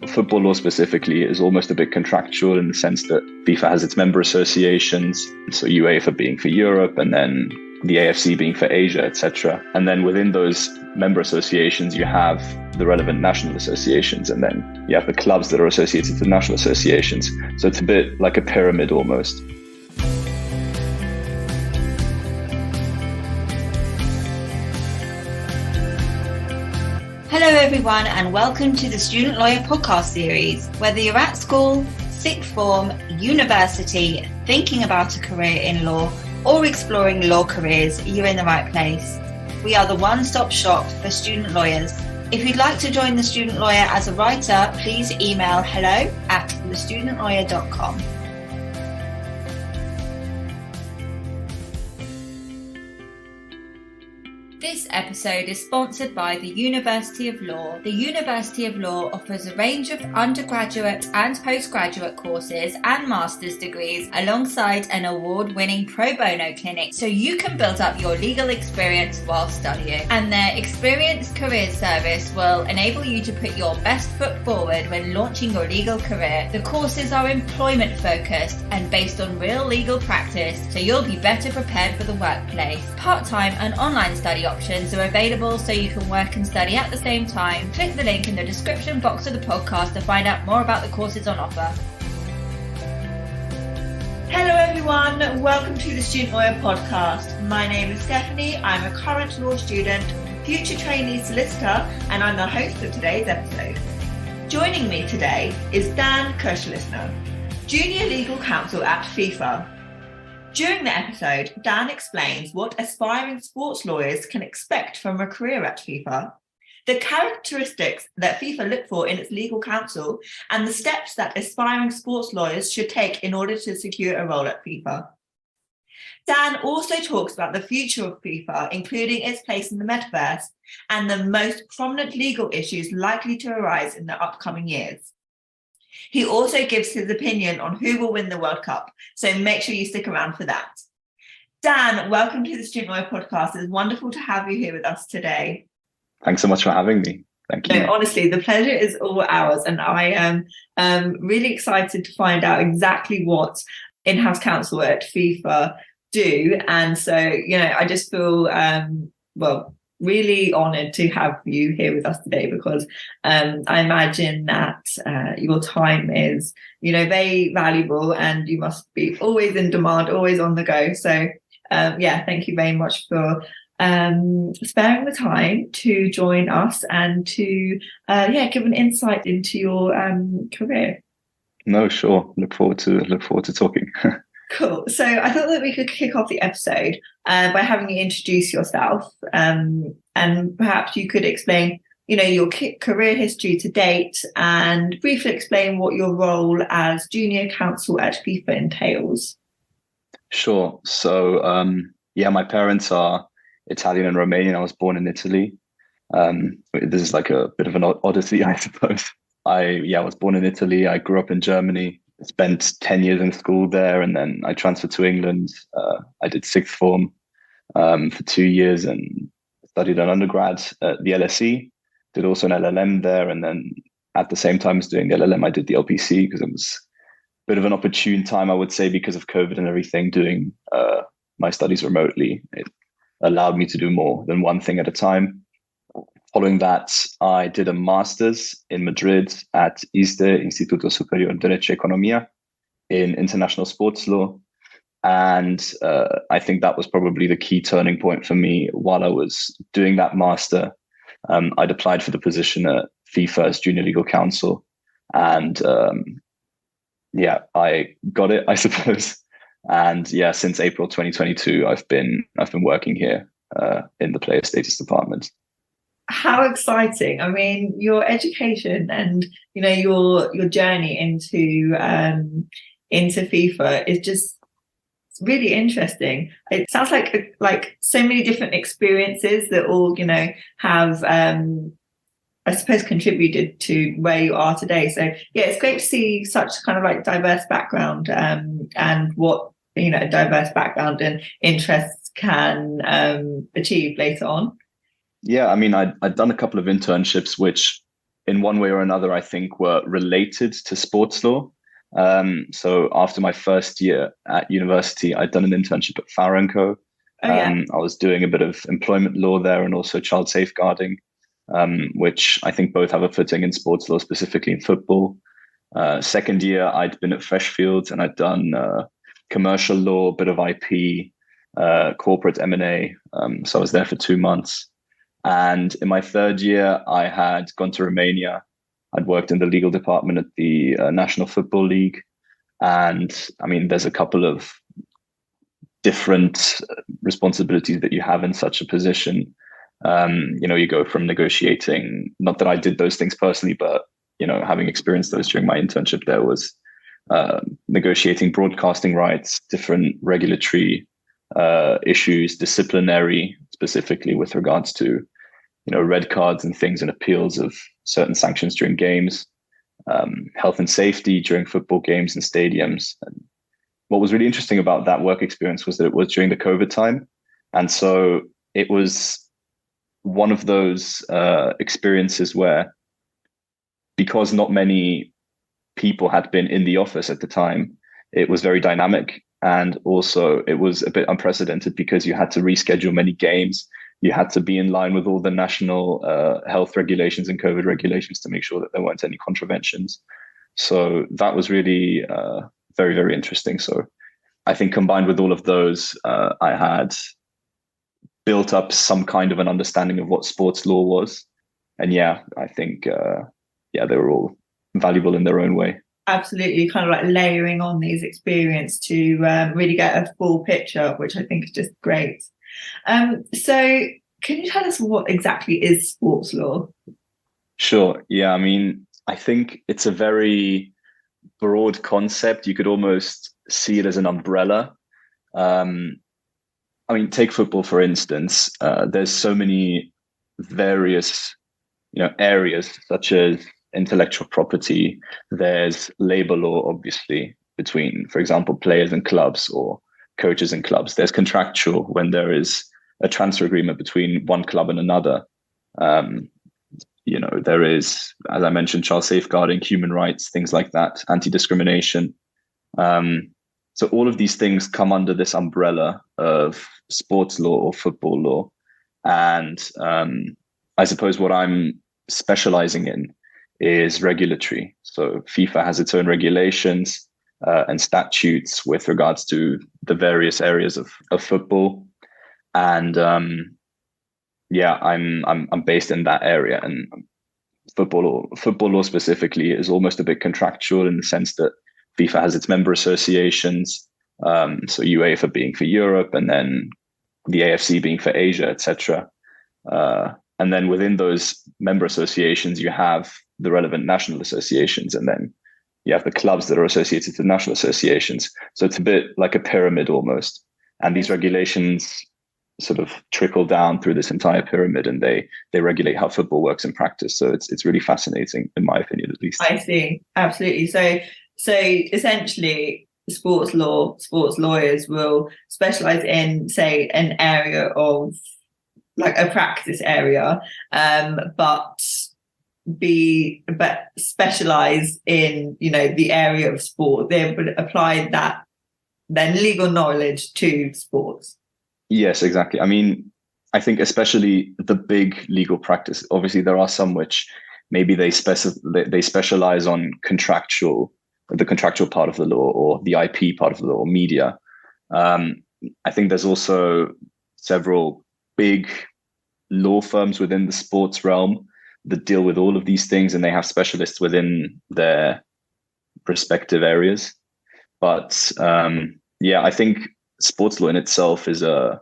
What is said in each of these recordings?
football law specifically is almost a bit contractual in the sense that FIFA has its member associations, so UEFA being for Europe and then the AFC being for Asia, etc. And then within those member associations, you have the relevant national associations, and then you have the clubs that are associated to national associations. So it's a bit like a pyramid almost. Hello everyone, and welcome to the Student Lawyer podcast series. Whether you're at school, sixth form, university, thinking about a career in law, or exploring law careers, you're in the right place. We are the one-stop shop for student lawyers. If you'd like to join the Student Lawyer as a writer, please email hello@thestudentlawyer.com. This episode is sponsored by the University of Law. The University of Law offers a range of undergraduate and postgraduate courses and master's degrees alongside an award-winning pro bono clinic, so you can build up your legal experience while studying. And their experienced career service will enable you to put your best foot forward when launching your legal career. The courses are employment focused and based on real legal practice, so you'll be better prepared for the workplace. Part-time and online study options are available so you can work and study at the same time. Click the link in the description box of the podcast to find out more about the courses on offer. Hello everyone, welcome to the Student Lawyer podcast. My name is Stephanie, I'm a current law student, future trainee solicitor, and I'm the host of today's episode. Joining me today is Dan Kirchlechner, Junior Legal Counsel at FIFA. During the episode, Dan explains what aspiring sports lawyers can expect from a career at FIFA, the characteristics that FIFA look for in its legal counsel, and the steps that aspiring sports lawyers should take in order to secure a role at FIFA. Dan also talks about the future of FIFA, including its place in the Metaverse, and the most prominent legal issues likely to arise in the upcoming years. He also gives his opinion on who will win the World Cup, so make sure you stick around for that. Dan, welcome to the Student Lawyer podcast. It's wonderful to have you here with us today. Thanks so much for having me. Thank you. No, honestly, the pleasure is all ours, and I am really excited to find out exactly what in-house counsel at FIFA do. And so, I just feel, really honoured to have you here with us today, because I imagine that your time is, very valuable, and you must be always in demand, always on the go. So, thank you very much for sparing the time to join us and to give an insight into your career. No, sure. Look forward to talking. Cool. So I thought that we could kick off the episode by having you introduce yourself, and perhaps you could explain, your career history to date, and briefly explain what your role as junior counsel at FIFA entails. Sure. So, my parents are Italian and Romanian. I was born in Italy. This is like a bit of an odyssey, I suppose. I was born in Italy. I grew up in Germany. Spent 10 years in school there, and then I transferred to England. I did sixth form for 2 years and studied an undergrad at the LSE, did also an LLM there, and then at the same time as doing the LLM, I did the LPC because it was a bit of an opportune time, I would say, because of COVID and everything, doing my studies remotely. It allowed me to do more than one thing at a time. Following that, I did a master's in Madrid at ISDE, Instituto Superior de Derecho y Economía, in international sports law. And I think that was probably the key turning point for me. While I was doing that master, I'd applied for the position at FIFA as junior legal counsel. And I got it, I suppose. And since April 2022, I've been working here in the player status department. How exciting. I mean, your education and, your journey into FIFA is just really interesting. It sounds like so many different experiences that all, have, I suppose, contributed to where you are today. So, it's great to see such kind of like diverse background and what, diverse background and interests can achieve later on. Yeah, I mean, I'd done a couple of internships, which in one way or another, I think, were related to sports law. So after my first year at university, I'd done an internship at Farrow & Co. Oh yeah. I was doing a bit of employment law there and also child safeguarding, which I think both have a footing in sports law, specifically in football. Second year, I'd been at Freshfields and I'd done commercial law, a bit of IP, corporate M&A. So I was there for 2 months. And in my third year, I had gone to Romania. I'd worked in the legal department at the National Football League. And I mean, there's a couple of different responsibilities that you have in such a position. You go from negotiating, not that I did those things personally, but, having experienced those during my internship, there was negotiating broadcasting rights, different regulatory issues, disciplinary, specifically with regards to, red cards and things and appeals of certain sanctions during games, health and safety during football games and stadiums. And what was really interesting about that work experience was that it was during the COVID time. And so it was one of those experiences where, because not many people had been in the office at the time, it was very dynamic. And also it was a bit unprecedented because you had to reschedule many games. You had to be in line with all the national health regulations and COVID regulations to make sure that there weren't any contraventions. So that was really very, very interesting. So I think combined with all of those, I had built up some kind of an understanding of what sports law was. And yeah, I think, they were all valuable in their own way. Absolutely, kind of like layering on these experience to really get a full picture, which I think is just great. So can you tell us what exactly is sports law? Sure. Yeah, I mean, I think it's a very broad concept. You could almost see it as an umbrella. Take football, for instance. There's so many various, areas such as intellectual property. There's labor law, obviously, between, for example, players and clubs or coaches and clubs. There's contractual, when there is a transfer agreement between one club and another. There is, as I mentioned, child safeguarding, human rights, things like that, anti-discrimination. So all of these things come under this umbrella of sports law or football law. And I suppose what I'm specializing in is regulatory. So FIFA has its own regulations and statutes with regards to the various areas of football. And I'm based in that area. And football law specifically is almost a bit contractual in the sense that FIFA has its member associations. So UEFA being for Europe, and then the AFC being for Asia, etc. And then within those member associations, you have the relevant national associations, and then you have the clubs that are associated to national associations. So it's a bit like a pyramid almost. And these regulations sort of trickle down through this entire pyramid, and they regulate how football works in practice. So it's really fascinating, in my opinion, at least. I see. Absolutely. So essentially, sports lawyers will specialize in, say, an area of like a practice area, but specialize in, the area of sport. They would apply that then legal knowledge to sports. Yes, exactly. I mean, I think especially the big legal practice, obviously there are some which maybe they specialize on the contractual part of the law, or the IP part of the law, or media. I think there's also several big law firms within the sports realm that deal with all of these things, and they have specialists within their respective areas. But I think sports law in itself is a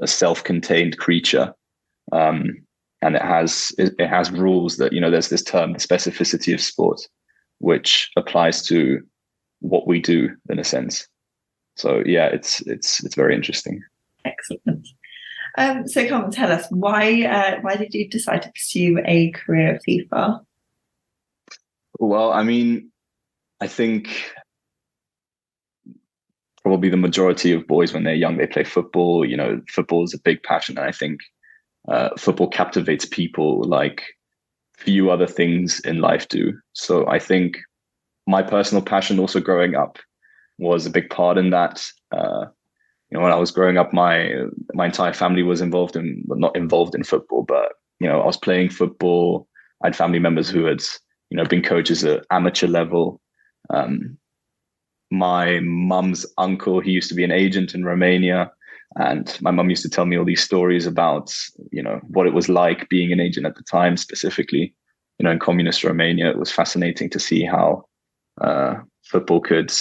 self-contained creature, and it has rules that, there's this term, the specificity of sport, which applies to what we do in a sense. So yeah, it's very interesting. Excellent. So come on, tell us why did you decide to pursue a career at FIFA? Well, I mean, I think probably the majority of boys when they're young, they play football. Football is a big passion, and I think football captivates people like few other things in life do. So I think my personal passion also growing up was a big part in that. When I was growing up, my entire family was involved in, well, not involved in football, but I was playing football. I had family members who had been coaches at amateur level. My mum's uncle, he used to be an agent in Romania, and my mum used to tell me all these stories about what it was like being an agent at the time, specifically in communist Romania. It was fascinating to see how football could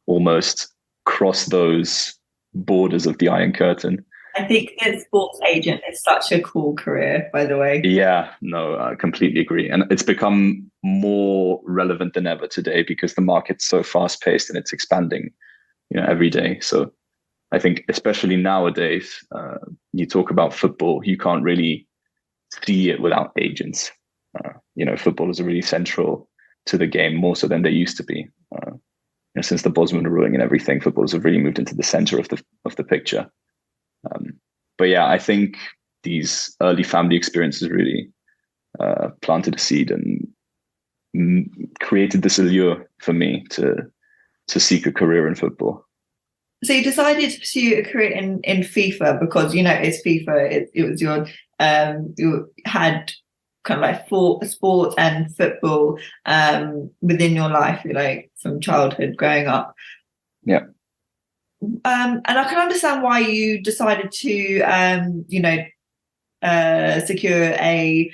almost cross those borders of the Iron Curtain. I think that sports agent is such a cool career, by the way. Yeah, no, I completely agree. And it's become more relevant than ever today because the market's so fast paced and it's expanding, every day. So I think especially nowadays, you talk about football, you can't really see it without agents. Footballers are really central to the game, more so than they used to be. Since the Bosman ruling and everything, footballers have really moved into the center of the picture. But yeah, I think these early family experiences really planted a seed and created this allure for me to seek a career in football. So you decided to pursue a career in FIFA because it's FIFA. It was your you had kind of like sports and football within your life, like from childhood growing up. Yeah. And I can understand why you decided to secure a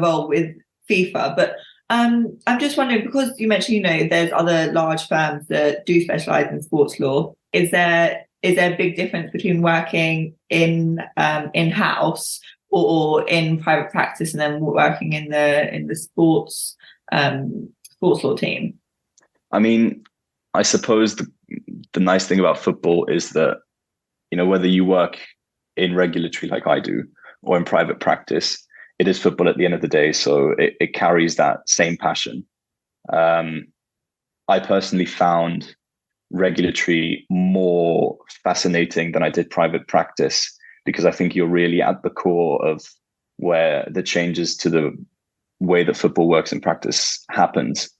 role with FIFA, but I'm just wondering, because you mentioned there's other large firms that do specialize in sports law. Is there a big difference between working in-house or in private practice and then working in the sports law team? I mean, I suppose the nice thing about football is that, whether you work in regulatory like I do or in private practice, it is football at the end of the day. So it carries that same passion. I personally found regulatory more fascinating than I did private practice, because I think you're really at the core of where the changes to the way that football works in practice happens.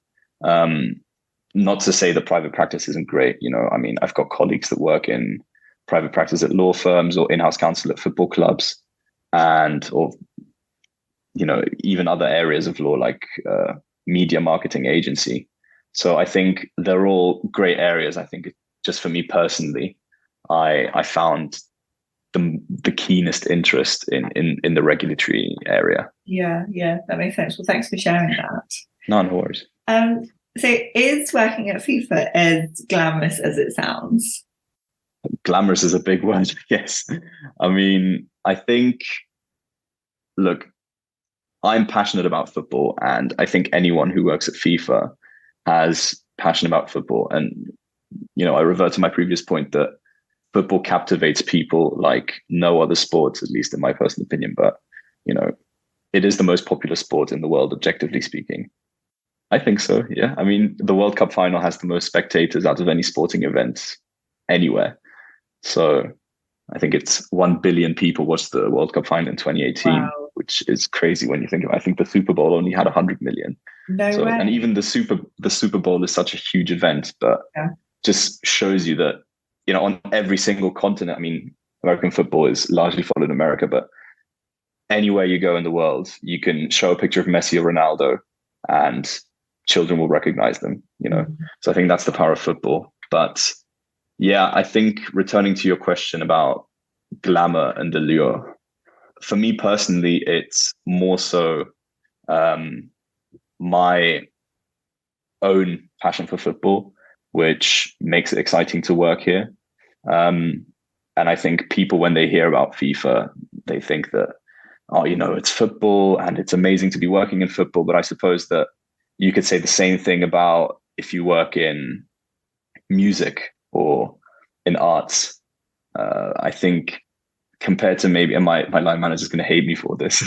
Not to say that private practice isn't great. I've got colleagues that work in private practice at law firms or in-house counsel at football clubs or even other areas of law like media marketing agency. So I think they're all great areas. I think just for me personally, I found the keenest interest in the regulatory area. Yeah, that makes sense. Well, thanks for sharing that. No worries. So is working at FIFA as glamorous as it sounds? Glamorous is a big word, yes. I think, look, I'm passionate about football, and I think anyone who works at FIFA has passion about football. And, I revert to my previous point that football captivates people like no other sport, at least in my personal opinion. But, it is the most popular sport in the world, objectively speaking. I think so, yeah. The World Cup final has the most spectators out of any sporting event anywhere. So I think it's 1 billion people watched the World Cup final in 2018, wow, which is crazy when you think of it. I think the Super Bowl only had 100 million. No way. And even the Super Bowl is such a huge event, but just shows you that, on every single continent, American football is largely followed in America, but anywhere you go in the world, you can show a picture of Messi or Ronaldo and children will recognize them, So I think that's the power of football. But yeah, I think returning to your question about glamour and allure, for me personally, it's more so my own passion for football, which makes it exciting to work here. And I think people, when they hear about FIFA, they think that, it's football and it's amazing to be working in football. But I suppose that you could say the same thing about if you work in music or in arts. I think compared to maybe, and my line manager is going to hate me for this,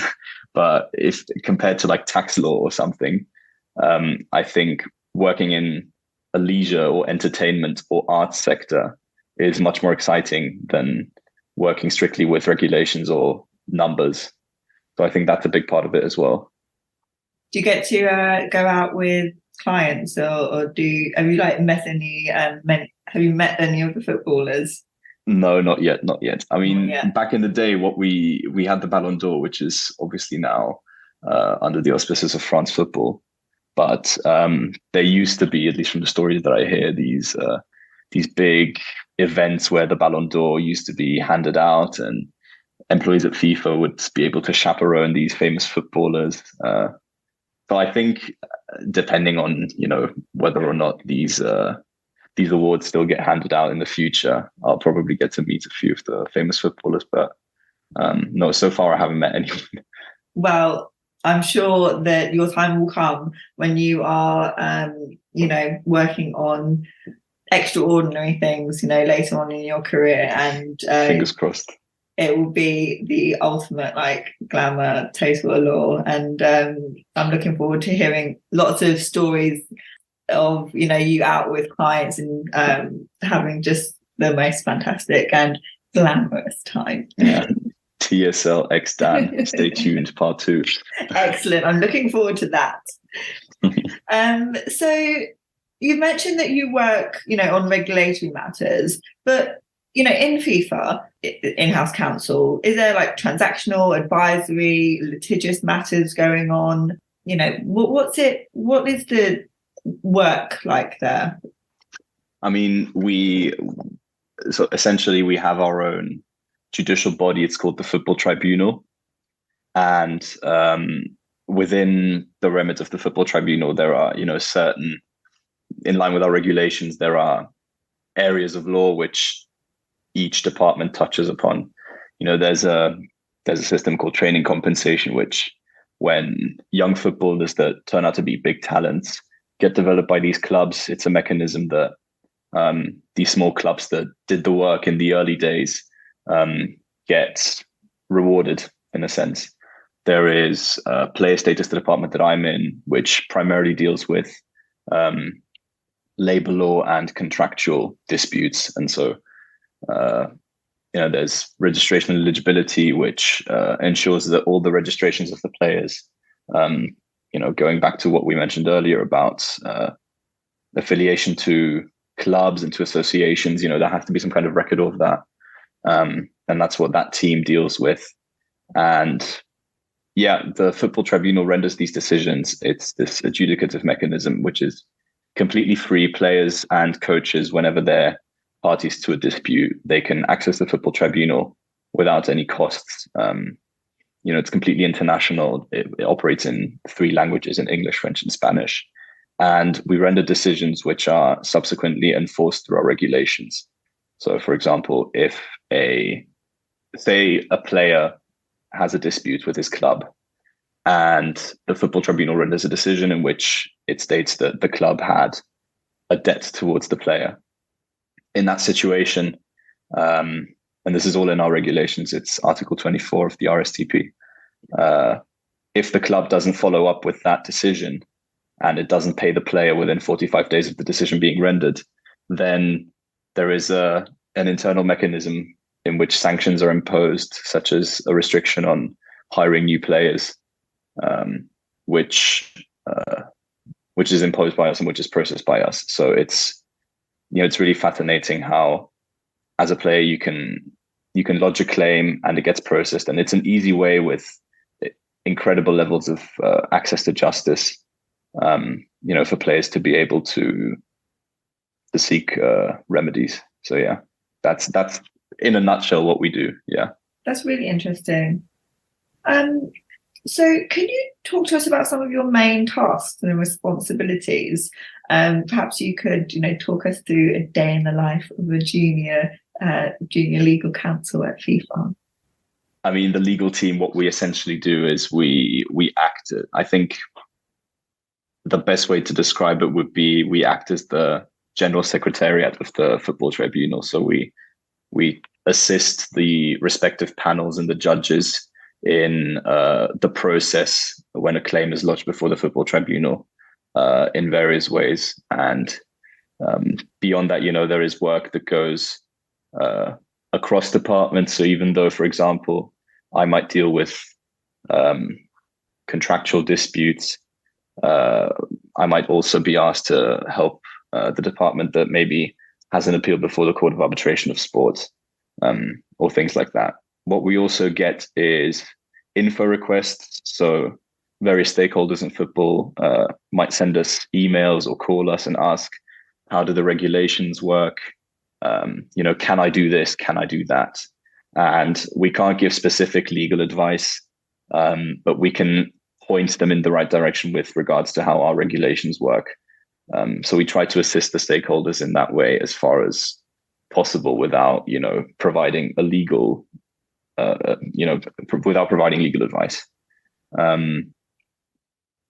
but if compared to like tax law or something, I think working in a leisure or entertainment or arts sector is much more exciting than working strictly with regulations or numbers. So I think that's a big part of it as well. Do you get to go out with clients, or have you like met any? Have you met any of the footballers? No, not yet, not yet. I mean, yet. back in the day, what we had the Ballon d'Or, which is obviously now under the auspices of France Football. But there used to be, at least from the stories that I hear, these big events where the Ballon d'Or used to be handed out, and employees at FIFA would be able to chaperone these famous footballers. So I think, depending on whether or not these awards still get handed out in the future, I'll probably get to meet a few of the famous footballers. But no, so far I haven't met anyone. Well, I'm sure that your time will come when you are, working on extraordinary things, later on in your career, and fingers crossed. It will be the ultimate glamour, total allure, and I'm looking forward to hearing lots of stories of you out with clients and having just the most fantastic and glamorous time. Yeah. TSL X Dan. Stay tuned, part 2. Excellent. I'm looking forward to that. So you mentioned that you work, on regulatory matters, but in FIFA, in-house counsel, is there transactional, advisory, litigious matters going on? What is the work like there? I mean, so essentially we have our own judicial body. It's called the Football Tribunal, and within the remit of the Football Tribunal, there are certain, in line with our regulations, there are areas of law which each department touches upon. There's a system called training compensation, which, when young footballers that turn out to be big talents get developed by these clubs, it's a mechanism that these small clubs that did the work in the early days get rewarded, in a sense. There is a player status department that I'm in, which primarily deals with labor law and contractual disputes. And so, there's registration and eligibility, which ensures that all the registrations of the players, going back to what we mentioned earlier about affiliation to clubs and to associations, there has to be some kind of record of that. And that's what that team deals with. And the Football Tribunal renders these decisions. It's this adjudicative mechanism, which is completely free. Players and coaches, whenever they're parties to a dispute, they can access the Football Tribunal without any costs. It's completely international. It operates in 3 languages, in English, French, and Spanish. And we render decisions which are subsequently enforced through our regulations. So, for example, if a player has a dispute with his club, and the Football Tribunal renders a decision in which it states that the club had a debt towards the player, in that situation, and this is all in our regulations, it's Article 24 of the RSTP. If the club doesn't follow up with that decision and it doesn't pay the player within 45 days of the decision being rendered, then there is an internal mechanism in which sanctions are imposed, such as a restriction on hiring new players, which is imposed by us and which is processed by us. So it's really fascinating how, as a player, you can lodge a claim and it gets processed, and it's an easy way with incredible levels of access to justice, for players to be able to seek remedies. So that's in a nutshell what we do. Yeah, that's really interesting. So can you talk to us about some of your main tasks and responsibilities? Perhaps you could, talk us through a day in the life of a junior legal counsel at FIFA. I mean, the legal team, what we essentially do is we act. I think the best way to describe it would be we act as the general secretariat of the Football Tribunal. So we assist the respective panels and the judges in the process when a claim is lodged before the Football Tribunal in various ways. And beyond that, there is work that goes across departments. So even though, for example, I might deal with contractual disputes, I might also be asked to help the department that maybe has an appeal before the Court of Arbitration of Sport, or things like that. What we also get is info requests. So various stakeholders in football might send us emails or call us and ask, how do the regulations work? Can I do this? Can I do that? And we can't give specific legal advice, but we can point them in the right direction with regards to how our regulations work. So we try to assist the stakeholders in that way as far as possible without, providing a legal, without providing legal advice.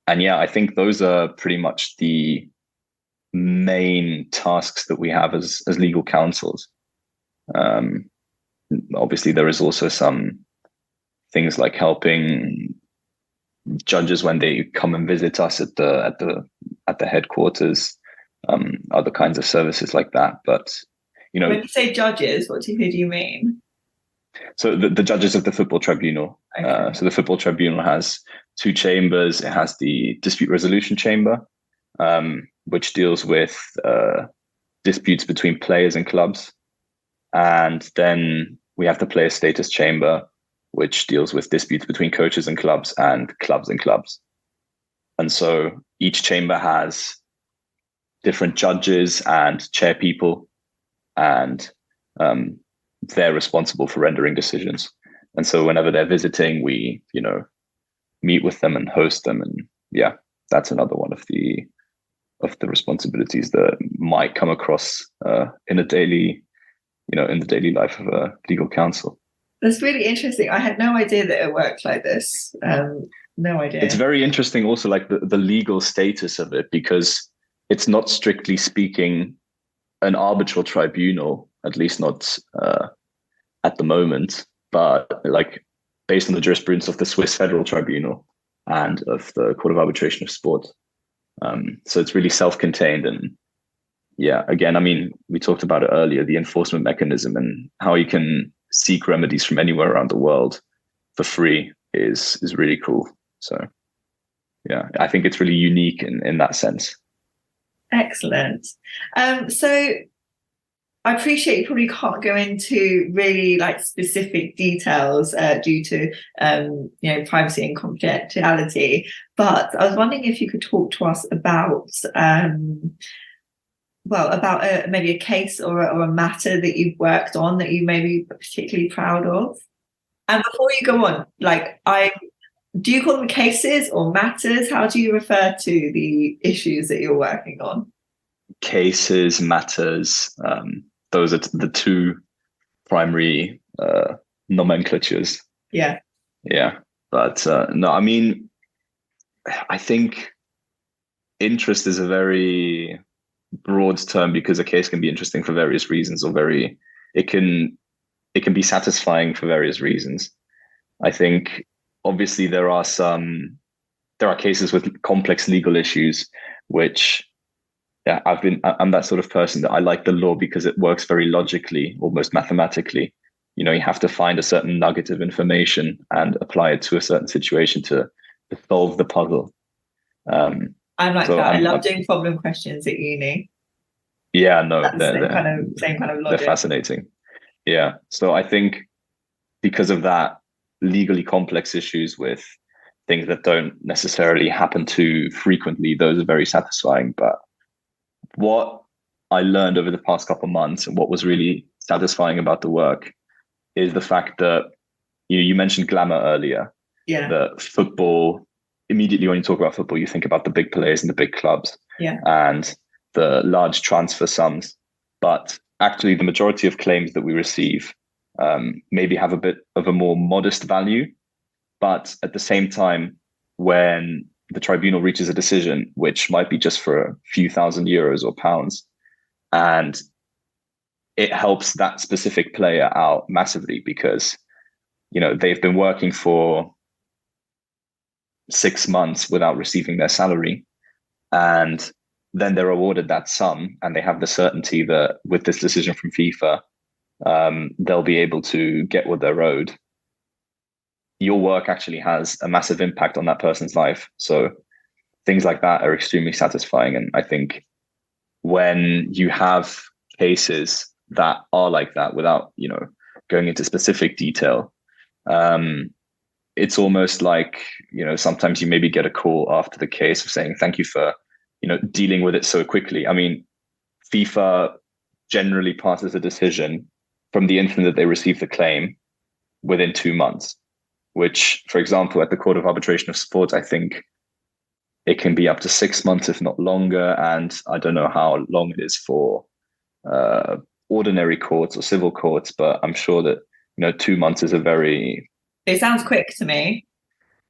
And yeah, I think those are pretty much the main tasks that we have as legal counsels. Obviously, there is also some things like helping judges when they come and visit us at the headquarters, other kinds of services like that. But when you say judges, who do you mean? So the judges of the football tribunal. Okay. So the football tribunal has two chambers. It has the dispute resolution chamber, which deals with disputes between players and clubs. And then we have the player status chamber, which deals with disputes between coaches and clubs and clubs and clubs. And so each chamber has different judges and chairpeople, and they're responsible for rendering decisions. And so whenever they're visiting, we, meet with them and host them. And yeah, that's another one of the responsibilities that might come across in the daily life of a legal counsel. That's really interesting. I had no idea that it worked like this. No idea. It's very interesting also, like the legal status of it, because it's not strictly speaking an arbitral tribunal, at least not at the moment, but like based on the jurisprudence of the Swiss Federal Tribunal and of the Court of Arbitration of Sport. So it's really self-contained. And yeah, again, I mean, we talked about it earlier, the enforcement mechanism and how you can seek remedies from anywhere around the world for free is really cool. So yeah, I think it's really unique in that sense. Excellent. So I appreciate you probably can't go into really like specific details due to privacy and confidentiality, but I was wondering if you could talk to us about maybe a case or a matter that you've worked on that you may be particularly proud of. And before you go on, do you call them cases or matters? How do you refer to the issues that you're working on? Cases, matters. Those are the two primary nomenclatures. Yeah. Yeah. But no, I mean, I think interest is a very broad term, because a case can be interesting for various reasons, or it can be satisfying for various reasons. I think obviously there are cases with complex legal issues, which I'm that sort of person that I like the law because it works very logically, almost mathematically. You have to find a certain nugget of information and apply it to a certain situation to solve the puzzle. I'm like that. I love doing problem questions at uni. Yeah, no, same kind of logic. They're fascinating. Yeah. So I think because of that, legally complex issues with things that don't necessarily happen too frequently, those are very satisfying. But what I learned over the past couple of months, and what was really satisfying about the work, is the fact that you mentioned glamour earlier. Yeah. That football, immediately when you talk about football, you think about the big players and the big clubs. Yeah. And the large transfer sums. But actually, the majority of claims that we receive maybe have a bit of a more modest value. But at the same time, when the tribunal reaches a decision, which might be just for a few €1,000 or pounds, and it helps that specific player out massively, because they've been working for 6 months without receiving their salary, and then they're awarded that sum, and they have the certainty that with this decision from FIFA, they'll be able to get what they're owed. Your work actually has a massive impact on that person's life. So things like that are extremely satisfying. And I think when you have cases that are like that, without, going into specific detail, it's almost like, sometimes you maybe get a call after the case of saying, thank you for, dealing with it so quickly. I mean, FIFA generally passes a decision from the instant that they receive the claim within 2 months, which, for example, at the Court of Arbitration of Sport, I think it can be up to 6 months, if not longer. And I don't know how long it is for ordinary courts or civil courts, but I'm sure that, 2 months is It sounds quick to me.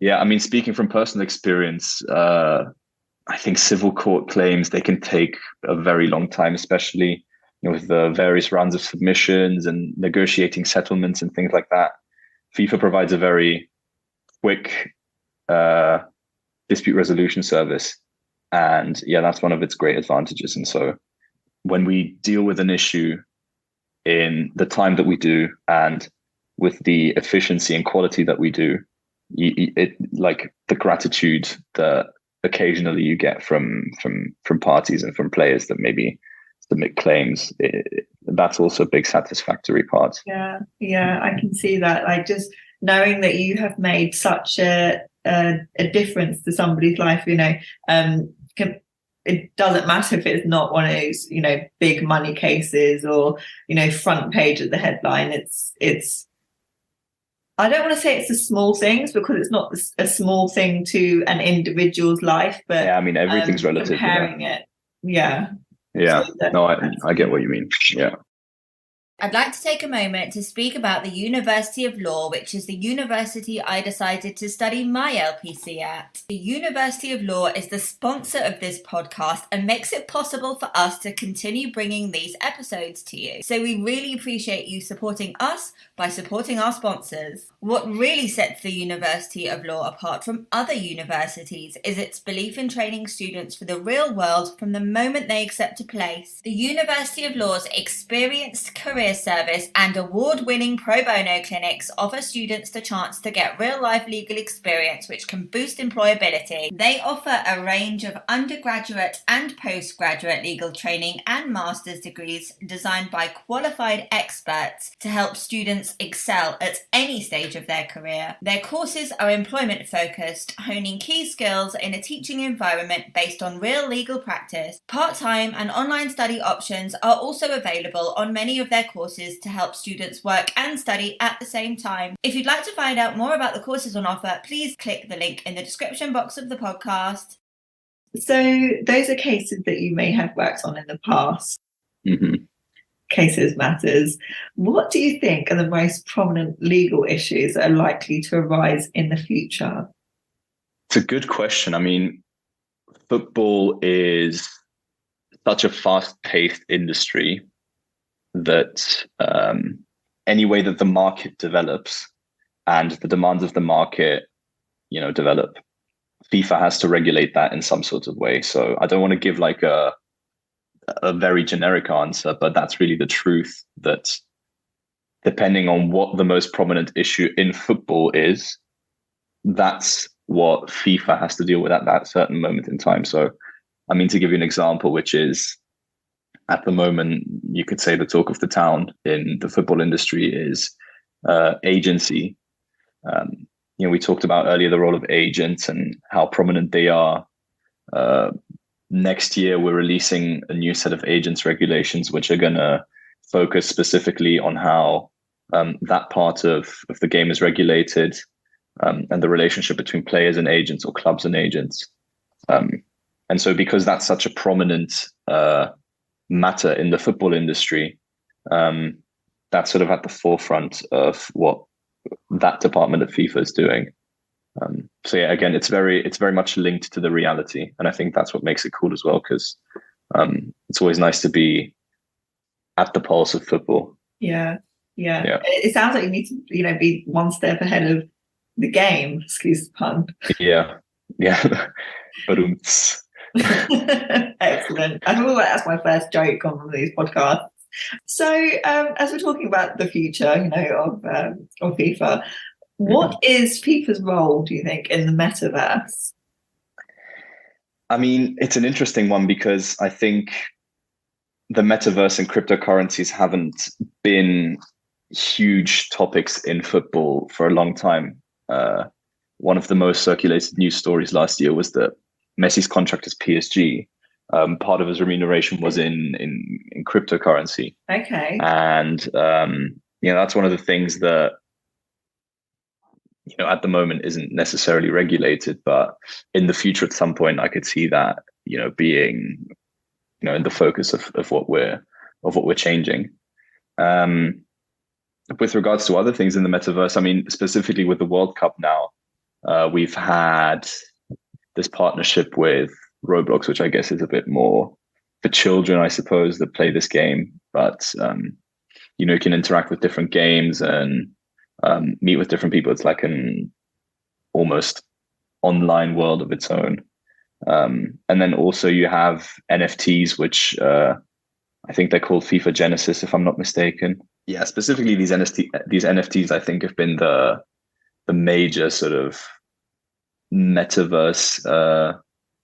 Yeah, I mean, speaking from personal experience, I think civil court claims, they can take a very long time, especially with the various rounds of submissions and negotiating settlements and things like that. FIFA provides a very quick dispute resolution service. And yeah, that's one of its great advantages. And so when we deal with an issue in the time that we do and with the efficiency and quality that we do, it like the gratitude that occasionally you get from parties and from players that maybe submit claims, that's also a big satisfactory part. Yeah, I can see that. Like, just knowing that you have made such a difference to somebody's life, it doesn't matter if it's not one of those, big money cases or, front page at the headline. It's I don't want to say it's the small things, because it's not a small thing to an individual's life, but yeah, I mean, everything's relative. Comparing it. Yeah. Yeah. No, I get what you mean. Yeah. I'd like to take a moment to speak about the University of Law, which is the university I decided to study my LPC at. The University of Law is the sponsor of this podcast and makes it possible for us to continue bringing these episodes to you. So we really appreciate you supporting us by supporting our sponsors. What really sets the University of Law apart from other universities is its belief in training students for the real world from the moment they accept a place. The University of Law's experienced career service and award-winning pro bono clinics offer students the chance to get real-life legal experience which can boost employability. They offer a range of undergraduate and postgraduate legal training and master's degrees designed by qualified experts to help students excel at any stage of their career. Their courses are employment-focused, honing key skills in a teaching environment based on real legal practice. Part-time and online study options are also available on many of their courses to help students work and study at the same time. If you'd like to find out more about the courses on offer, please click the link in the description box of the podcast. So those are cases that you may have worked on in the past. Mm-hmm. Cases matters. What do you think are the most prominent legal issues that are likely to arise in the future? It's a good question. I mean, football is such a fast-paced industry that any way that the market develops and the demands of the market, develop, FIFA has to regulate that in some sort of way. So I don't want to give like a very generic answer, but that's really the truth, that depending on what the most prominent issue in football is, that's what FIFA has to deal with at that certain moment in time. So, I mean, to give you an example, which is at the moment, you could say the talk of the town in the football industry is agency. We talked about earlier the role of agents and how prominent they are. Next year, we're releasing a new set of agents regulations, which are going to focus specifically on how that part of the game is regulated, and the relationship between players and agents, or clubs and agents. And so because that's such a prominent matter in the football industry, that's sort of at the forefront of what that department at FIFA is doing. So yeah, again, it's very much linked to the reality, and I think that's what makes it cool as well, because it's always nice to be at the pulse of football. Yeah. It sounds like you need to, be one step ahead of the game. Excuse the pun. Yeah. But Excellent. I feel like that's my first joke on one of these podcasts. So, as we're talking about the future, of FIFA, what is FIFA's role, do you think, in the metaverse? I mean, it's an interesting one because I think the metaverse and cryptocurrencies haven't been huge topics in football for a long time. One of the most circulated news stories last year was that Messi's contract as PSG, part of his remuneration was in cryptocurrency. Okay. And that's one of the things that at the moment isn't necessarily regulated, but in the future at some point I could see that being in the focus of what we're changing. With regards to other things in the metaverse, I mean, specifically with the World Cup now, we've had this partnership with Roblox, which I guess is a bit more for children, I suppose, that play this game. But you can interact with different games and meet with different people. It's like an almost online world of its own. And then also you have NFTs, which I think they're called FIFA Genesis, if I'm not mistaken. Yeah, specifically these NFTs, I think, have been the major sort of metaverse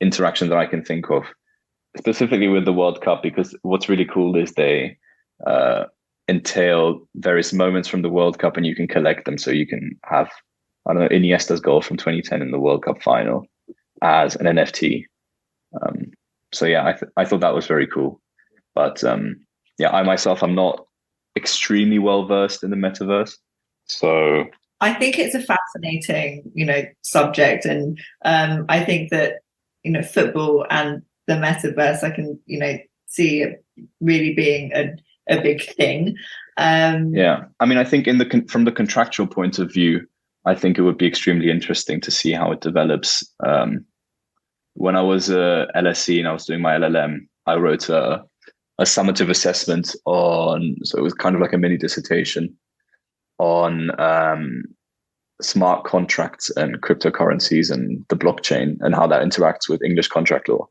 interaction that I can think of, specifically with the World Cup, because what's really cool is they entail various moments from the World Cup and you can collect them. So you can have, I don't know, Iniesta's goal from 2010 in the World Cup final as an NFT. So yeah, I thought that was very cool. But I myself, I'm not extremely well versed in the metaverse. So I think it's a fascinating, subject. And I think that, football and the metaverse, I can, see it really being a big thing. Yeah. I mean, I think from the contractual point of view, I think it would be extremely interesting to see how it develops. When I was a LSE and I was doing my LLM, I wrote a summative assessment on, so it was kind of like a mini dissertation on smart contracts and cryptocurrencies and the blockchain and how that interacts with English contract law.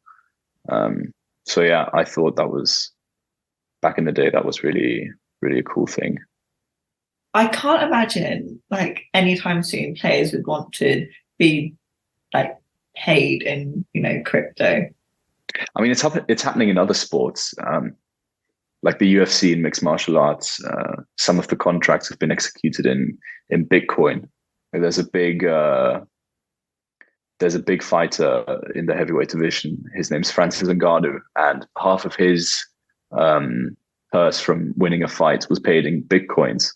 So yeah, I thought that was, back in the day, that was really, really a cool thing. I can't imagine like anytime soon players would want to be like paid in, crypto. I mean, it's happening in other sports, like the UFC and mixed martial arts. Some of the contracts have been executed in Bitcoin. There's a big fighter in the heavyweight division. His name's Francis Ngannou, and half of his purse from winning a fight was paid in Bitcoins.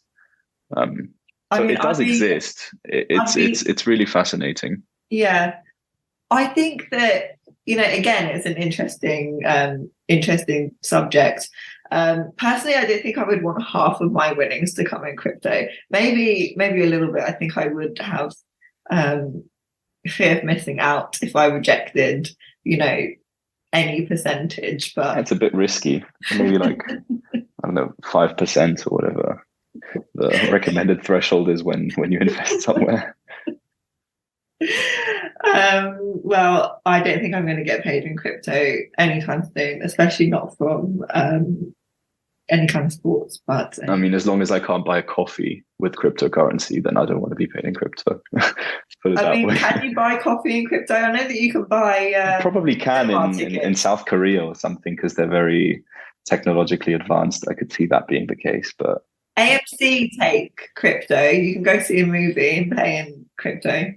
It does exist. It's really fascinating. Yeah, I think that again, it's an interesting subject. Personally, I don't think I would want half of my winnings to come in crypto. Maybe a little bit. I think I would have fear of missing out if I rejected, any percentage. But it's a bit risky. Maybe like I don't know, 5% or whatever the recommended threshold is when you invest somewhere. Well, I don't think I'm going to get paid in crypto anytime soon, especially not from any kind of sports. But I mean, as long as I can't buy a coffee with cryptocurrency, then I don't want to be paid in crypto. Can you buy coffee in crypto? I know that you can buy. Probably can in South Korea or something, because they're very technologically advanced. I could see that being the case, but AMC take crypto. You can go see a movie and pay in crypto.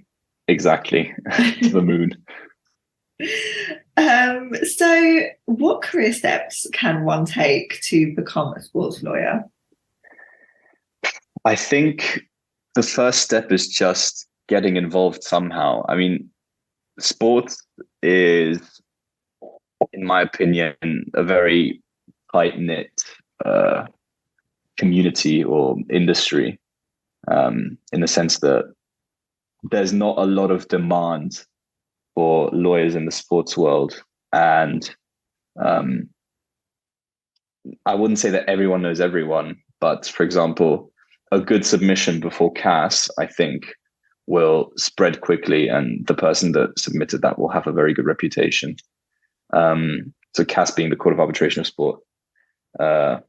Exactly. To the moon. So what career steps can one take to become a sports lawyer? I think the first step is just getting involved somehow. I mean, sports is, in my opinion, a very tight-knit community or industry, in the sense that there's not a lot of demand for lawyers in the sports world. And I wouldn't say that everyone knows everyone, but for example, a good submission before CAS, I think, will spread quickly, and the person that submitted that will have a very good reputation. So CAS being the Court of Arbitration of Sport. And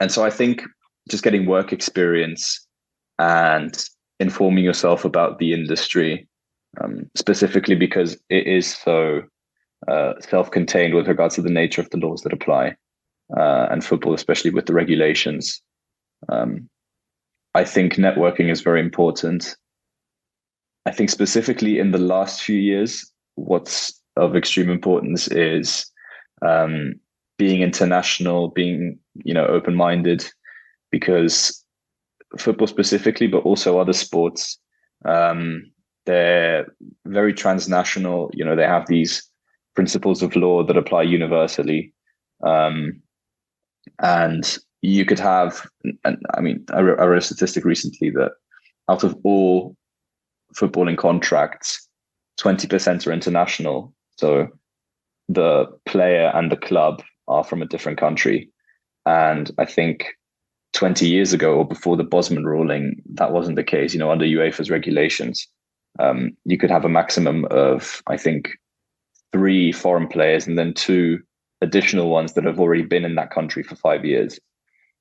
so I think just getting work experience and informing yourself about the industry, specifically because it is so self-contained with regards to the nature of the laws that apply, and football, especially with the regulations. I think networking is very important. I think specifically in the last few years, what's of extreme importance is being international, being, open-minded, because football specifically, but also other sports, they're very transnational. They have these principles of law that apply universally. And you could have, I read a statistic recently that out of all footballing contracts, 20% are international. So the player and the club are from a different country. And I think 20 years ago, or before the Bosman ruling, that wasn't the case. Under UEFA's regulations, you could have a maximum of, I think, 3 foreign players and then 2 additional ones that have already been in that country for 5 years.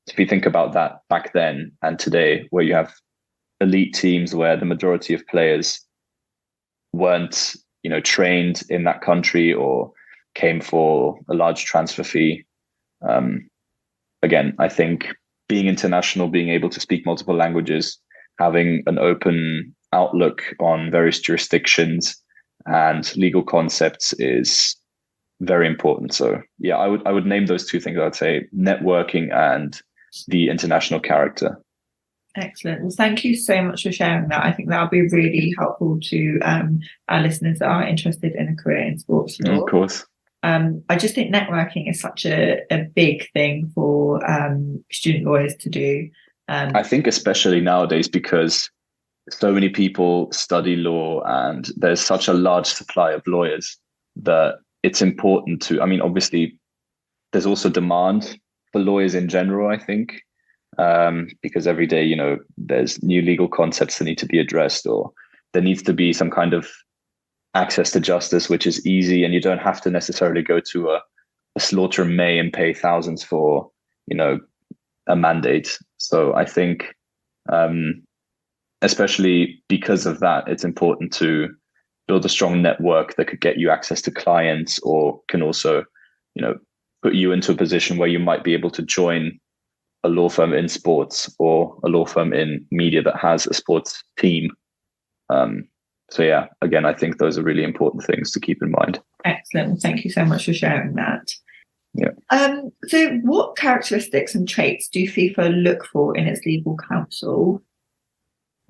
So if you think about that back then and today, where you have elite teams where the majority of players weren't, trained in that country or came for a large transfer fee. Again, I think being international, being able to speak multiple languages, having an open outlook on various jurisdictions and legal concepts is very important. So yeah, I would name those 2 things. I'd say networking and the international character. Excellent. Well, thank you so much for sharing that. I think that'll be really helpful to our listeners that are interested in a career in sports law. Of course. I just think networking is such a big thing for student lawyers to do. I think especially nowadays, because so many people study law and there's such a large supply of lawyers that it's important to, obviously there's also demand for lawyers in general, I think, because every day, there's new legal concepts that need to be addressed, or there needs to be some kind of access to justice, which is easy, and you don't have to necessarily go to a slaughter in May and pay thousands for, a mandate. So I think, especially because of that, it's important to build a strong network that could get you access to clients, or can also, put you into a position where you might be able to join a law firm in sports or a law firm in media that has a sports team. So yeah, again, I think those are really important things to keep in mind. Excellent. Well, thank you so much for sharing that. Yeah. So what characteristics and traits do FIFA look for in its legal counsel?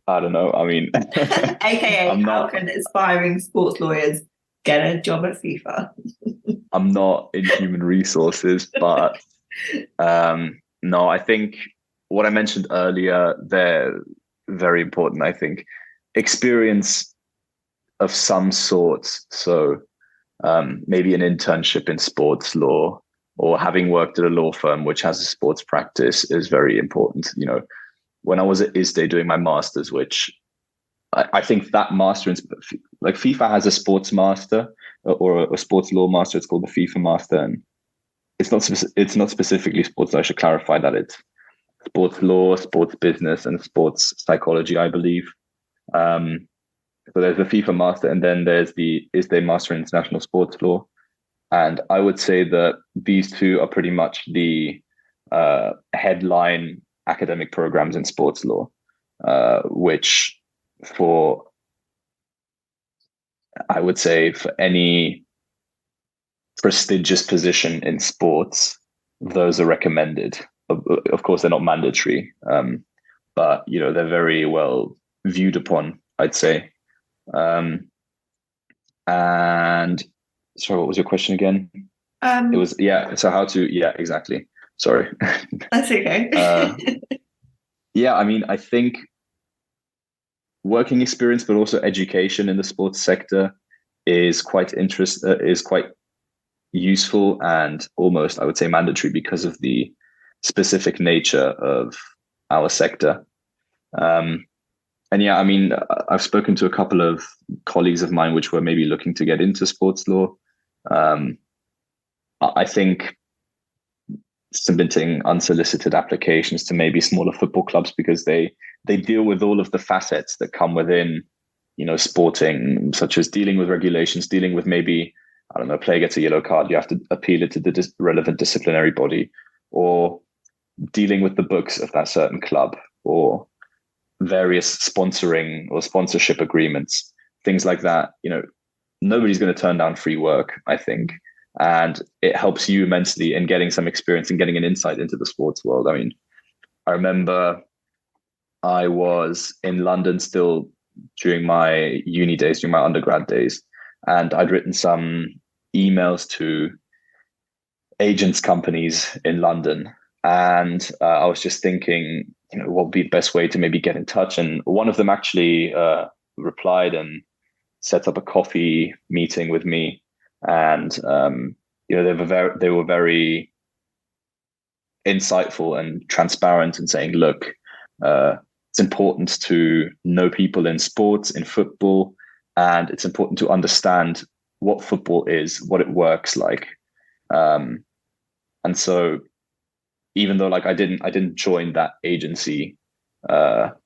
I don't know. AKA, how can aspiring sports lawyers get a job at FIFA? I'm not in human resources, but no, I think what I mentioned earlier, they're very important. I think experience of some sort. So maybe an internship in sports law, or having worked at a law firm which has a sports practice, is very important. When I was at ISDE doing my master's, which I think that master in, like, FIFA has a sports master or a sports law master. It's called the FIFA master, and it's not specifically sports. I should clarify that it's sports law, sports business, and sports psychology, I believe. So there's the FIFA master, and then there's the ISDE master in international sports law. And I would say that these 2 are pretty much the headline academic programs in sports law, which I would say for any prestigious position in sports, those are recommended. Of course, they're not mandatory, but they're very well viewed upon, I'd say. And sorry, what was your question again? It was, so how to, exactly. Sorry. That's okay. I think working experience, but also education in the sports sector is quite useful, and almost, I would say, mandatory because of the specific nature of our sector. I've spoken to a couple of colleagues of mine which were maybe looking to get into sports law. I think submitting unsolicited applications to maybe smaller football clubs, because they deal with all of the facets that come within, sporting, such as dealing with regulations, dealing with maybe I don't know, a player gets a yellow card, you have to appeal it to the relevant disciplinary body, or dealing with the books of that certain club, or various sponsoring or sponsorship agreements, things like that. Nobody's going to turn down free work, I think. And it helps you immensely in getting some experience and getting an insight into the sports world. I mean, I remember I was in London still during my uni days, during my undergrad days, and I'd written some emails to agents companies in London. And I was just thinking, what would be the best way to maybe get in touch? And one of them actually replied and set up a coffee meeting with me. And they were very insightful and transparent and saying, look, it's important to know people in sports, in football, and it's important to understand what football is, what it works like. And so even though I didn't join that agency, that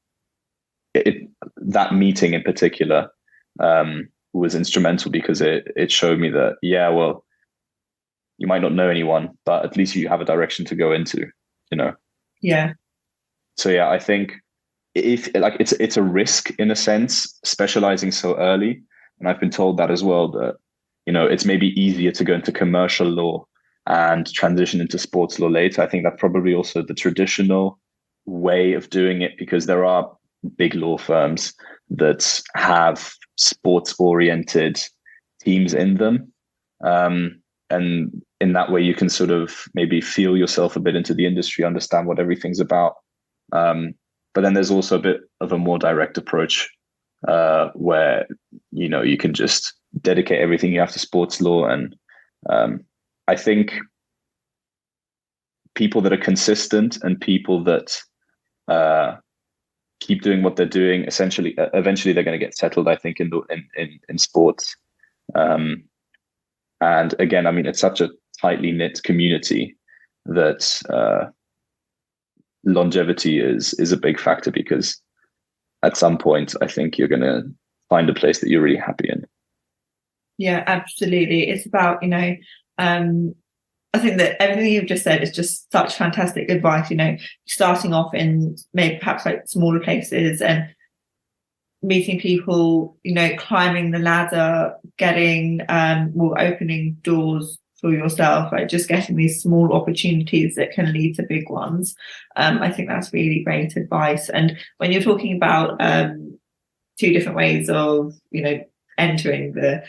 meeting in particular was instrumental, because it showed me that, well, you might not know anyone, but at least you have a direction to go into, Yeah. So yeah, I think if it's a risk in a sense, specializing so early. And I've been told that as well, that, it's maybe easier to go into commercial law and transition into sports law later. I think that's probably also the traditional way of doing it, because there are big law firms that have sports-oriented teams in them. And in that way, you can sort of maybe feel yourself a bit into the industry, understand what everything's about. But then there's also a bit of a more direct approach where, you can just dedicate everything you have to sports law. And I think people that are consistent and people that keep doing what they're doing, eventually they're going to get settled, I think, in sports. And again, I mean, it's such a tightly knit community that longevity is a big factor, because at some point, I think you're going to find a place that you're really happy in. Yeah, absolutely. It's about, I think that everything you've just said is just such fantastic advice, starting off in maybe perhaps smaller places and meeting people, climbing the ladder, getting opening doors for yourself, just getting these small opportunities that can lead to big ones. I think that's really great advice. And when you're talking about two different ways of, entering the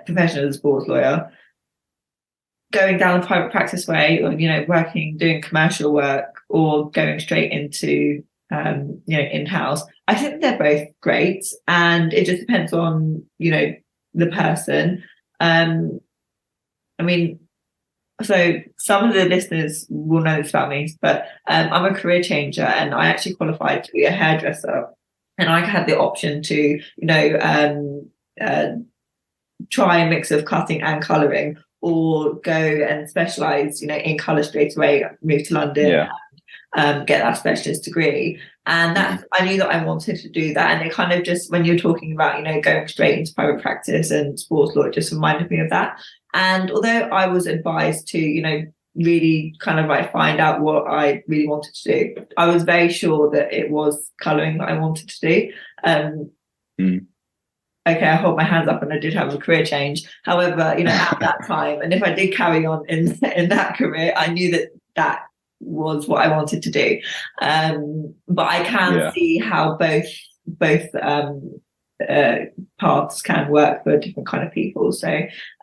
profession of the sports lawyer, going down the private practice way, or doing commercial work, or going straight into in-house, I think they're both great, and it just depends on the person. I mean, so some of the listeners will know this about me, but I'm a career changer, and I actually qualified to be a hairdresser, and I had the option to try a mix of cutting and colouring, or go and specialise in colour straight away, move to London, and get that specialist degree. And that I knew that I wanted to do that. And it kind of just, when you're talking about going straight into private practice and sports law, it just reminded me of that. And although I was advised to really kind of find out what I really wanted to do, I was very sure that it was colouring that I wanted to do. Okay, I hold my hands up, and I did have a career change. However, at that time, and if I did carry on in that career, I knew that was what I wanted to do. But I can see how both paths can work for different kind of people. So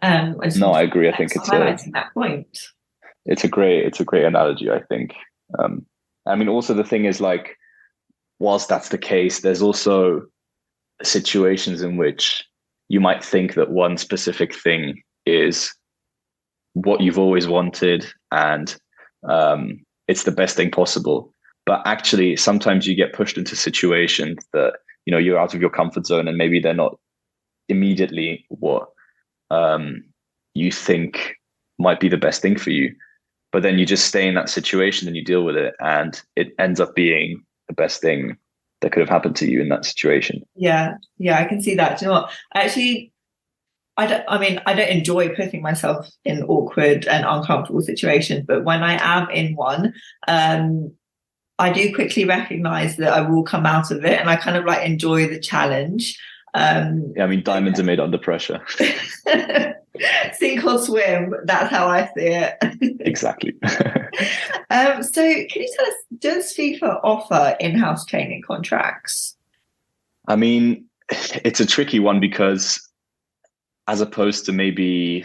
I agree. I think it's highlighting that point. It's a great analogy, I think. I mean, also the thing is, whilst that's the case, there's also situations in which you might think that one specific thing is what you've always wanted, and it's the best thing possible. But actually, sometimes you get pushed into situations that you're out of your comfort zone, and maybe they're not immediately what you think might be the best thing for you. But then you just stay in that situation and you deal with it, and it ends up being the best thing that could have happened to you in that situation. Yeah, I can see that. Do you know what? Actually, I don't enjoy putting myself in awkward and uncomfortable situations, but when I am in one, I do quickly recognize that I will come out of it, and I kind of like enjoy the challenge. Diamonds are made under pressure. Sink or swim, that's how I see it. Exactly. So can you tell us, does FIFA offer in-house training contracts? I mean, it's a tricky one because as opposed to maybe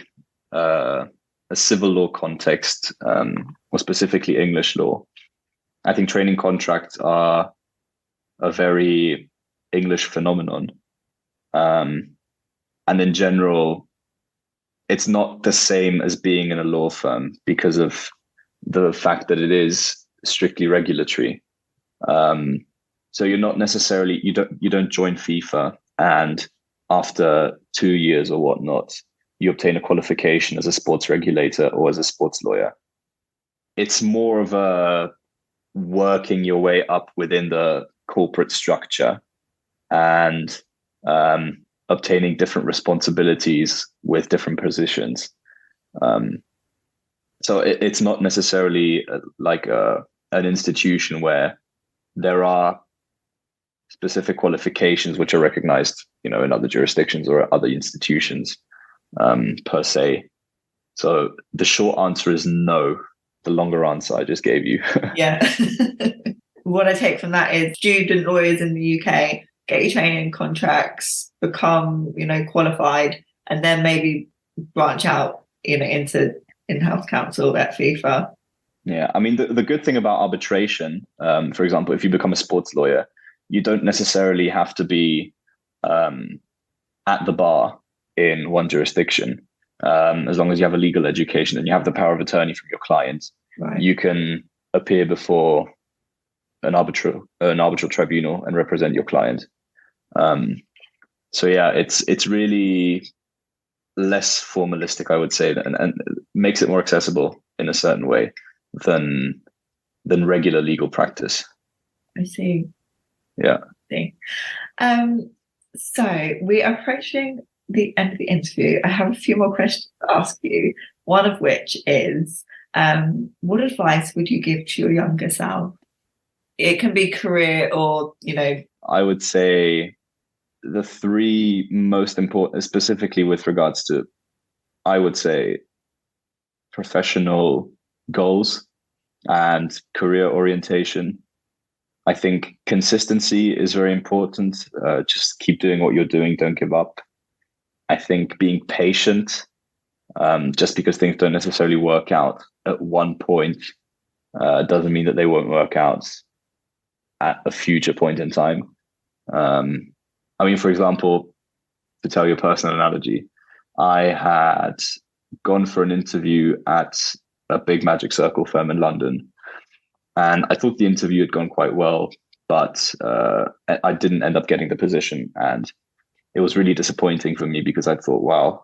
a civil law context, or specifically English law, I think training contracts are a very English phenomenon. And in general, it's not the same as being in a law firm because of the fact that it is strictly regulatory. So you're not necessarily, you don't join FIFA and after 2 years or whatnot, you obtain a qualification as a sports regulator or as a sports lawyer. It's more of a working your way up within the corporate structure and obtaining different responsibilities with different positions. So it's not necessarily like an institution where there are specific qualifications which are recognized, in other jurisdictions or other institutions per se. So the short answer is no. The longer answer I just gave you. Yeah. What I take from that is student lawyers in the UK get your training contracts, become, qualified, and then maybe branch out, into in-house counsel at FIFA. Yeah, I mean, the good thing about arbitration, for example, if you become a sports lawyer, you don't necessarily have to be at the bar in one jurisdiction. As long as you have a legal education and you have the power of attorney from your client, right, you can appear before an arbitral tribunal and represent your client. So yeah, it's really less formalistic, I would say, and makes it more accessible in a certain way than regular legal practice. I see. Yeah. So we are approaching the end of the interview. I have a few more questions to ask you. One of which is, what advice would you give to your younger self? It can be career or, I would say the three most important, specifically with regards to, I would say, professional goals and career orientation. I think consistency is very important. Just keep doing what you're doing. Don't give up. I think being patient, just because things don't necessarily work out at one point, doesn't mean that they won't work out at a future point in time. For example, to tell you a personal analogy, I had gone for an interview at a big magic circle firm in London. And I thought the interview had gone quite well, but I didn't end up getting the position. And it was really disappointing for me because I thought, wow,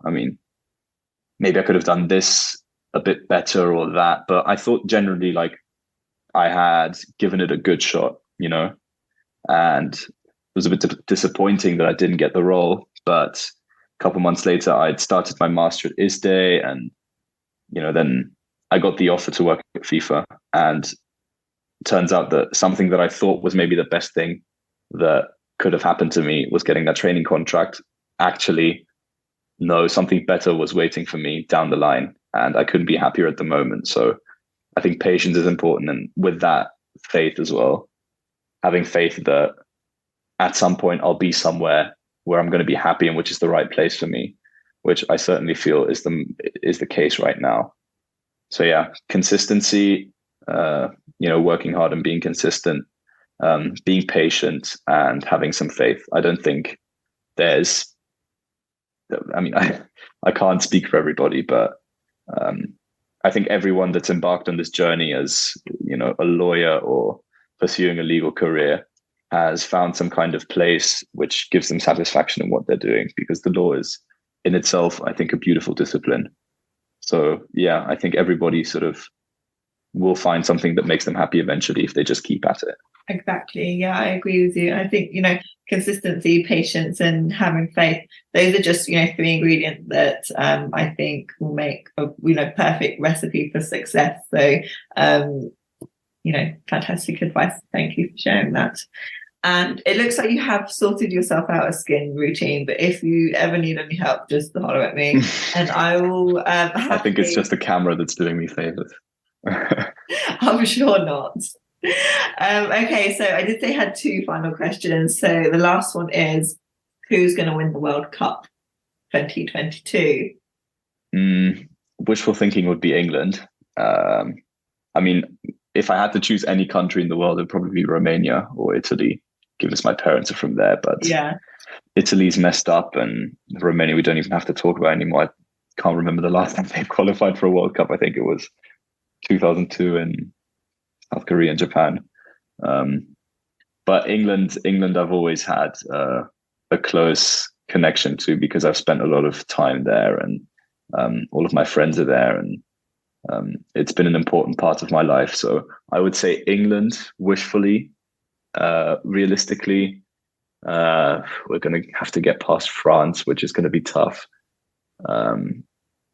maybe I could have done this a bit better or that. But I thought generally like I had given it a good shot, and it was a bit disappointing that I didn't get the role. But a couple months later, I'd started my master at ISDE, and, then I got the offer to work at FIFA. And turns out that something that I thought was maybe the best thing that could have happened to me was getting that training contract. Actually, no, something better was waiting for me down the line, and I couldn't be happier at the moment. So I think patience is important. And with that, faith as well, having faith that at some point I'll be somewhere where I'm going to be happy and which is the right place for me, which I certainly feel is the case right now. So yeah, consistency, working hard and being consistent, being patient and having some faith. I don't think I can't speak for everybody, but I think everyone that's embarked on this journey as, a lawyer or pursuing a legal career has found some kind of place which gives them satisfaction in what they're doing, because the law is in itself, I think, a beautiful discipline. So yeah, I think everybody sort of will find something that makes them happy eventually if they just keep at it. Exactly. Yeah, I agree with you. I think, consistency, patience, and having faith, those are just, 3 ingredients that I think will make a, perfect recipe for success. So, fantastic advice. Thank you for sharing that. And it looks like you have sorted yourself out a skin routine, but if you ever need any help, just holler at me and I will. I think it's just the camera that's doing me favors. I'm sure not. Okay, so I did say I had 2 final questions. So the last one is, who's going to win the World Cup 2022? Wishful thinking would be England. I mean, if I had to choose any country in the world, it'd probably be Romania or Italy, given as my parents are from there. But yeah, Italy's messed up, and Romania we don't even have to talk about anymore. I can't remember the last time they qualified for a World Cup. I think it was 2002 in South Korea and Japan. But England I've always had a close connection to, because I've spent a lot of time there, and all of my friends are there, and it's been an important part of my life. So I would say England, wishfully. Realistically, we're going to have to get past France, which is going to be tough. And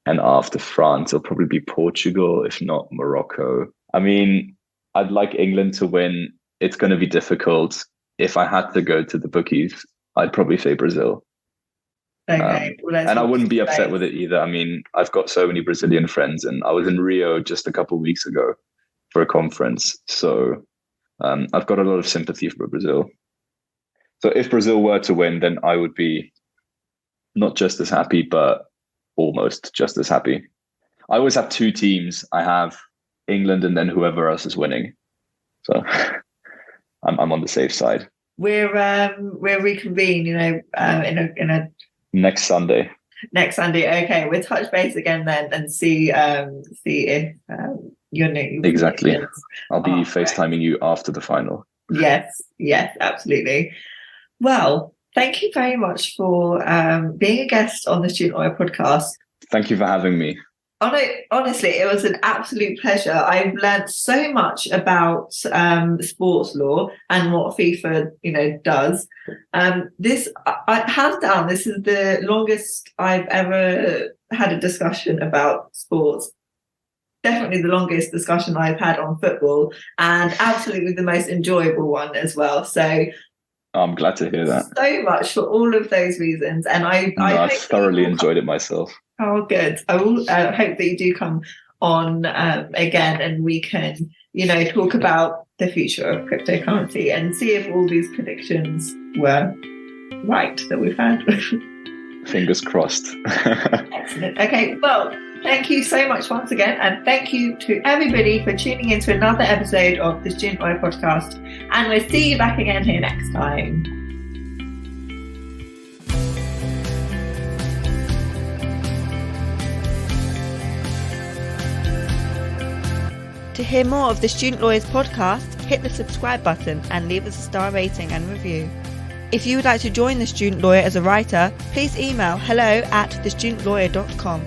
after France, it'll probably be Portugal, if not Morocco. I mean, I'd like England to win. It's going to be difficult. If I had to go to the bookies, I'd probably say Brazil. Okay. And I wouldn't be upset with it either. I mean, I've got so many Brazilian friends, and I was in Rio just a couple of weeks ago for a conference. So I've got a lot of sympathy for Brazil. So if Brazil were to win, then I would be not just as happy, but almost just as happy. I always have 2 teams. I have England and then whoever else is winning. So I'm on the safe side. We'll reconvene, in a next Sunday. Next Sunday, okay. We'll touch base again then and see if you're new. Exactly. I'll be FaceTiming you after the final. Yes, absolutely. Well, thank you very much for being a guest on the Student Lawyer podcast. Thank you for having me. Honestly, it was an absolute pleasure. I've learned so much about sports law and what FIFA, does. This, hands down, this is the longest I've ever had a discussion about sports. Definitely the longest discussion I've had on football, and absolutely the most enjoyable one as well. So I'm glad to hear that. So much for all of those reasons, and I thoroughly enjoyed it myself. Oh, good. I will hope that you do come on again, and we can, talk about the future of cryptocurrency and see if all these predictions were right that we've had. Fingers crossed. Excellent. Okay, well, thank you so much once again, and thank you to everybody for tuning in to another episode of the Student Lawyer podcast, and we'll see you back again here next time. To hear more of the Student Lawyers podcast, hit the subscribe button and leave us a star rating and review. If you would like to join the Student Lawyer as a writer, please email hello@thestudentlawyer.com.